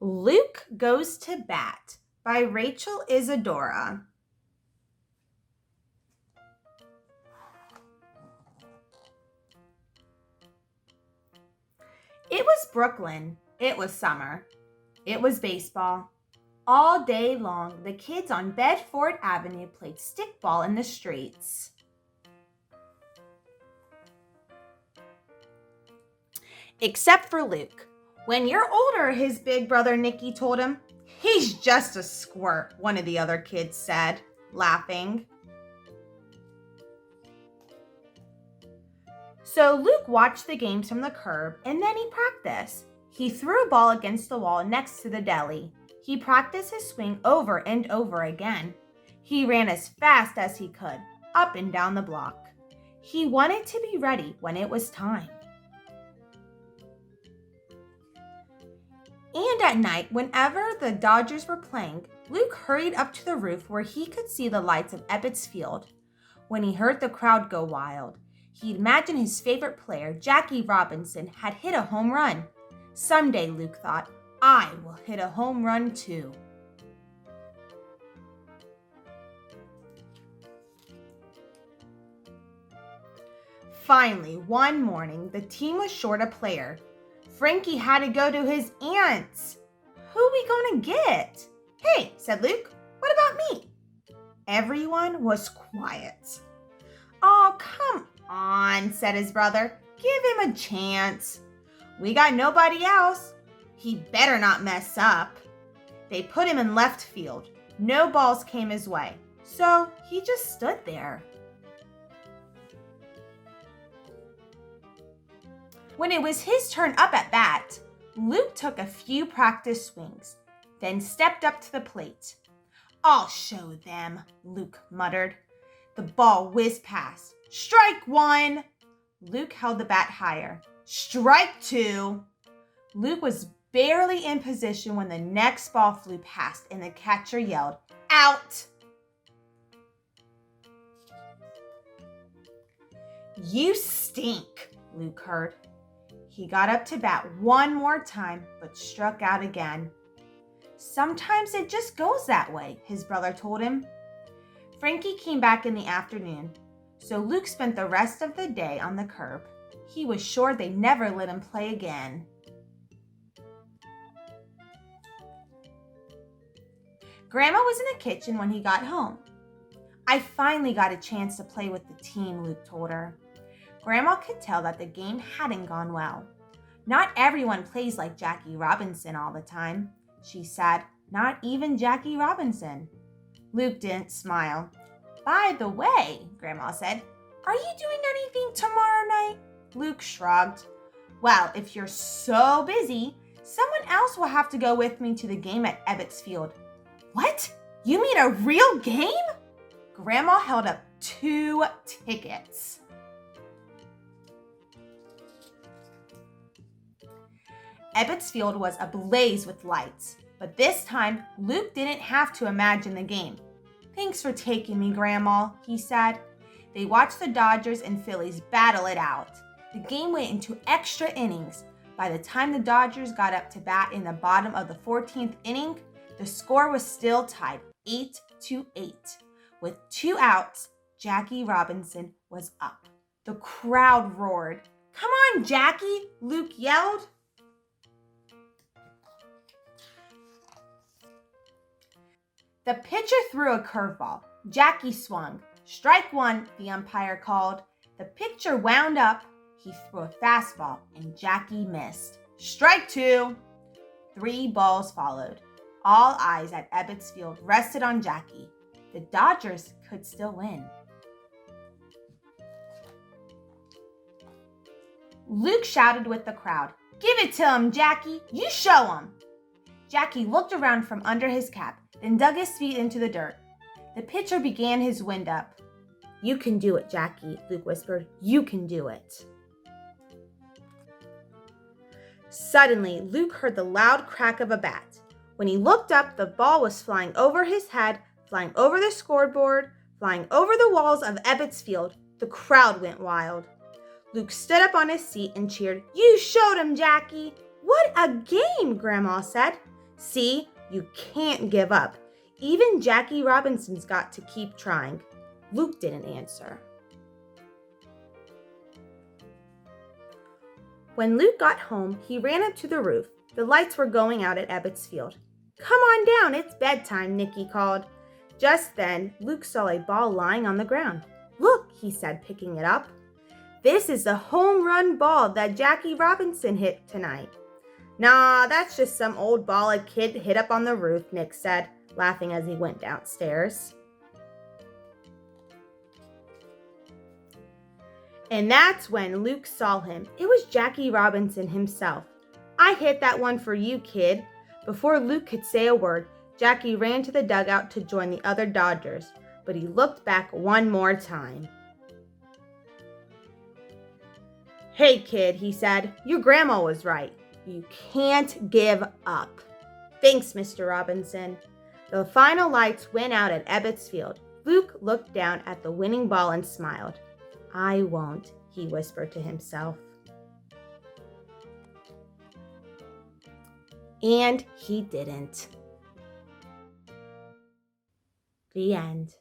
Luke Goes to Bat by Rachel Isadora. It was Brooklyn. It was summer. It was baseball. All day long, the kids on Bedford Avenue played stickball in the streets. Except for Luke. When you're older, his big brother Nicky told him. He's just a squirt, one of the other kids said, laughing. So Luke watched the games from the curb and then he practiced. He threw a ball against the wall next to the deli. He practiced his swing over and over again. He ran as fast as he could, up and down the block. He wanted to be ready when it was time. And at night, whenever the Dodgers were playing, Luke hurried up to the roof where he could see the lights of Ebbets Field. When he heard the crowd go wild, he'd imagined his favorite player, Jackie Robinson, had hit a home run. Someday, Luke thought, I will hit a home run too. Finally, one morning, the team was short a player. Frankie had to go to his aunt's. Who we gonna get? Hey, said Luke, what about me? Everyone was quiet. Oh, come on, said his brother. Give him a chance. We got nobody else. He better not mess up. They put him in left field. No balls came his way, so he just stood there. When it was his turn up at bat, Luke took a few practice swings, then stepped up to the plate. I'll show them, Luke muttered. The ball whizzed past. Strike one! Luke held the bat higher. Strike two! Luke was barely in position when the next ball flew past and the catcher yelled, Out! You stink, Luke heard. He got up to bat one more time, but struck out again. Sometimes it just goes that way, his brother told him. Frankie came back in the afternoon, so Luke spent the rest of the day on the curb. He was sure they'd never let him play again. Grandma was in the kitchen when he got home. I finally got a chance to play with the team, Luke told her. Grandma could tell that the game hadn't gone well. Not everyone plays like Jackie Robinson all the time, she said. Not even Jackie Robinson. Luke didn't smile. By the way, Grandma said, are you doing anything tomorrow night? Luke shrugged. Well, if you're so busy, someone else will have to go with me to the game at Ebbets Field. What? You mean a real game? Grandma held up 2 tickets. Ebbets Field was ablaze with lights, but this time Luke didn't have to imagine the game. Thanks for taking me, Grandma, he said. They watched the Dodgers and Phillies battle it out. The game went into extra innings. By the time the Dodgers got up to bat in the bottom of the 14th inning, the score was still tied 8-8. With 2 outs, Jackie Robinson was up. The crowd roared. Come on, Jackie, Luke yelled. The pitcher threw a curveball. Jackie swung. Strike one, the umpire called. The pitcher wound up. He threw a fastball, and Jackie missed. Strike two. 3 balls followed. All eyes at Ebbets Field rested on Jackie. The Dodgers could still win. Luke shouted with the crowd, Give it to him, Jackie. You show him. Jackie looked around from under his cap, then dug his feet into the dirt. The pitcher began his wind-up. You can do it, Jackie, Luke whispered. You can do it. Suddenly, Luke heard the loud crack of a bat. When he looked up, the ball was flying over his head, flying over the scoreboard, flying over the walls of Ebbets Field. The crowd went wild. Luke stood up on his seat and cheered, You showed him, Jackie. What a game, Grandma said. See, you can't give up. Even Jackie Robinson's got to keep trying. Luke didn't answer. When Luke got home, he ran up to the roof. The lights were going out at Ebbets Field. "Come on down, it's bedtime," Nicky called. Just then, Luke saw a ball lying on the ground. "Look," he said, picking it up. "This is the home run ball that Jackie Robinson hit tonight." "Nah, that's just some old ball a kid hit up on the roof," Nick said, laughing as he went downstairs. And that's when Luke saw him. It was Jackie Robinson himself. "I hit that one for you, kid." Before Luke could say a word, Jackie ran to the dugout to join the other Dodgers, but he looked back one more time. "Hey, kid," he said, "your grandma was right. You can't give up." "Thanks, Mr. Robinson." The final lights went out at Ebbets Field. Luke looked down at the winning ball and smiled. "I won't," he whispered to himself. And he didn't. The end.